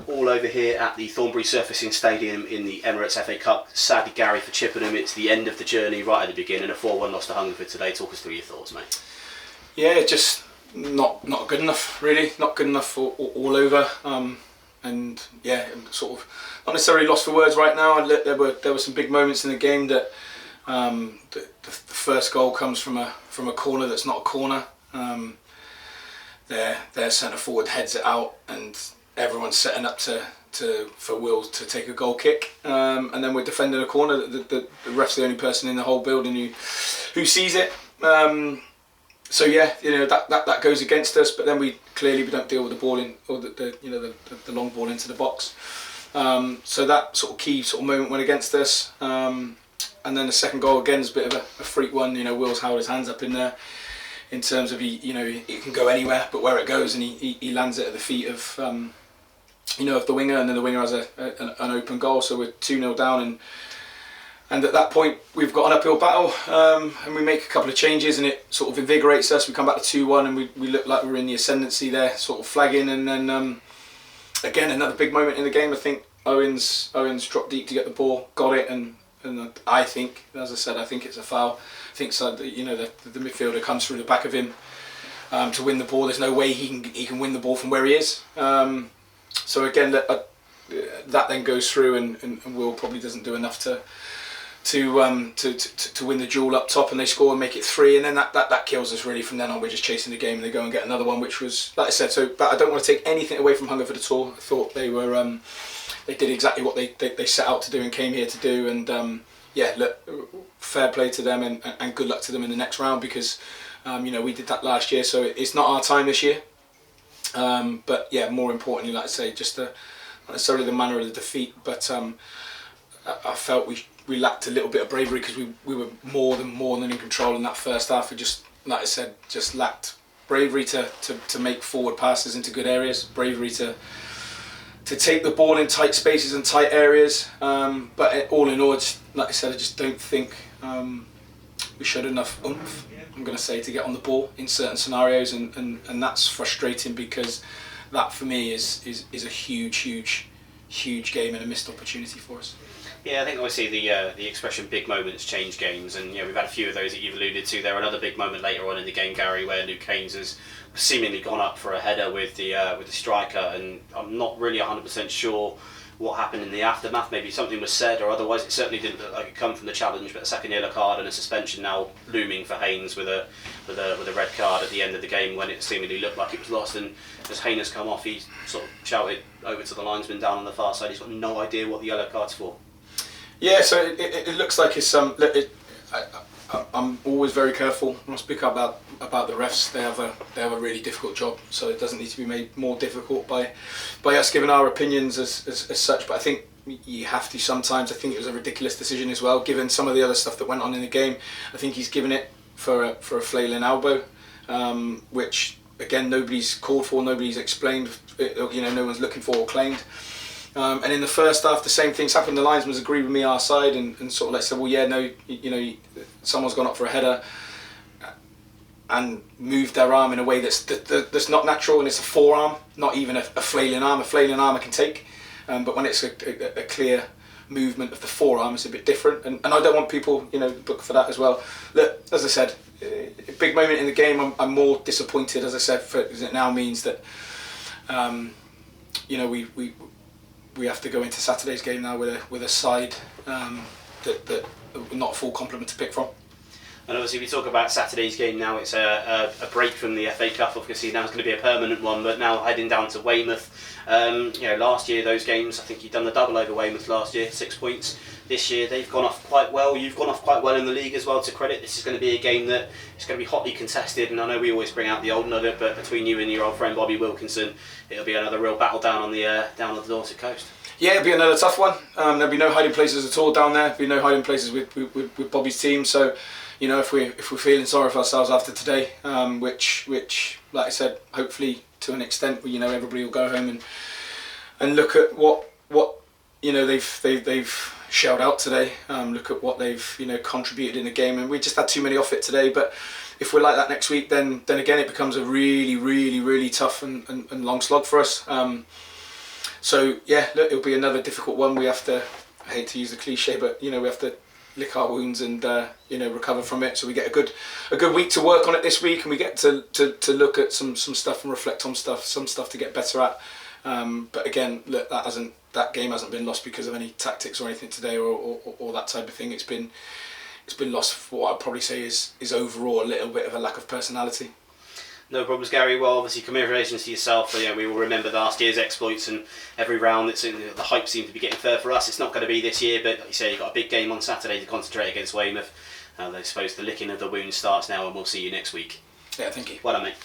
All over here at the Thornbury Surfacing Stadium in the Emirates FA Cup. Sadly, Gary, for Chippenham, it's the end of the journey right at the beginning. A 4-1 loss to Hungerford today. Talk us through your thoughts, mate. Yeah, just not good enough, really. Not good enough all over. And yeah, sort of not necessarily lost for words right now. There were some big moments in the game that the first goal comes from a corner that's not a corner. Their centre forward heads it out, and everyone's setting up for Will to take a goal kick, and then we're defending a corner. The ref's the only person in the whole building who sees it. So yeah, that goes against us. But then we don't deal with the ball in, or the long ball into the box. So that sort of key moment went against us. And then the second goal again is a bit of a freak one. Will's held his hands up in there, in terms of he can go anywhere, but where it goes, and he lands it at the feet of of the winger, and then the winger has an open goal. So we're 2-0 down, and at that point we've got an uphill battle, and we make a couple of changes, and it sort of invigorates us. We come back to 2-1, and we look like we're in the ascendancy there, sort of flagging, and then again another big moment in the game. I think Owens dropped deep to get the ball, got it, and I think, as I said, I think it's a foul. I think so. The midfielder comes through the back of him to win the ball. There's no way he can win the ball from where he is. So again, that then goes through, and Will probably doesn't do enough to win the duel up top, and they score and make it 3, and then that kills us really. From then on, we're just chasing the game, and they go and get another one, which was, like I said. So, but I don't want to take anything away from Hungerford at all. I thought they were they did exactly what they set out to do and came here to do, and yeah, look, fair play to them, and good luck to them in the next round, because we did that last year, so it's not our time this year. But yeah, more importantly, like I say, just not necessarily the manner of the defeat, but I felt we lacked a little bit of bravery, because we were more than in control in that first half. We just, like I said, just lacked bravery to make forward passes into good areas, bravery to take the ball in tight spaces and tight areas. But all in all, like I said, I just don't think we showed enough oomph, I'm going to say, to get on the ball in certain scenarios, and that's frustrating, because that for me is a huge game and a missed opportunity for us. Yeah, I think obviously the expression "big moments change games," and we've had a few of those that you've alluded to. There another big moment later on in the game, Gary, where Luke Haynes has seemingly gone up for a header with the striker, and I'm not really 100% sure what happened in the aftermath. Maybe something was said, or otherwise it certainly didn't look like it come from the challenge. But a second yellow card and a suspension now looming for Haynes with a red card at the end of the game, when it seemingly looked like it was lost. And as Haynes has come off, he sort of shouted over to the linesman down on the far side. He's got no idea what the yellow card's for. Yeah, so it looks like it's I'm always very careful when I speak about the refs. They have a really difficult job, so it doesn't need to be made more difficult by us giving our opinions as such. But I think you have to sometimes. I think it was a ridiculous decision as well, given some of the other stuff that went on in the game. I think he's given it for a flailing elbow, which again nobody's called for, nobody's explained. No one's looking for or claimed. And in the first half, the same things happened. The linesman's agreed with me our side, and sort of like said, well, yeah, no, someone's gone up for a header and moved their arm in a way that's not natural, and it's a forearm, not even a flailing arm. A flailing arm I can take, but when it's a clear movement of the forearm, it's a bit different. And I don't want people, book for that as well. Look, as I said, a big moment in the game. I'm more disappointed, as I said, because it now means that we have to go into Saturday's game now with a side that not a full complement to pick from. And obviously we talk about Saturday's game now, it's a break from the FA Cup. Obviously now it's going to be a permanent one, but now heading down to Weymouth. Last year those games, I think you've done the double over Weymouth last year, 6 points. This year they've gone off quite well, you've gone off quite well in the league as well, to credit. This is going to be a game that is going to be hotly contested, and I know we always bring out the old nugget, but between you and your old friend Bobby Wilkinson, it'll be another real battle down on the Dorset coast. Yeah, it'll be another tough one. There'll be no hiding places at all down there. There'll be no hiding places with Bobby's team. So, if we're feeling sorry for ourselves after today, which like I said, hopefully to an extent, everybody will go home and look at what they've shelled out today. Look at what they've contributed in the game, and we just had too many off it today. But if we're like that next week, then again it becomes a really tough and long slog for us. So yeah, look, it'll be another difficult one. We have to, I hate to use the cliche, but we have to lick our wounds and recover from it. So we get a good week to work on it this week, and we get to look at some stuff and reflect on some stuff to get better at. But again, look, that game hasn't been lost because of any tactics or anything today or that type of thing. It's been lost for what I'd probably say is overall a little bit of a lack of personality. No problems, Gary. Well, obviously, commiserations to yourself. We will remember last year's exploits, and every round the hype seemed to be getting further for us. It's not going to be this year, but like you say, you've got a big game on Saturday to concentrate against Weymouth. I suppose the licking of the wound starts now, and we'll see you next week. Yeah, thank you. Well done, mate.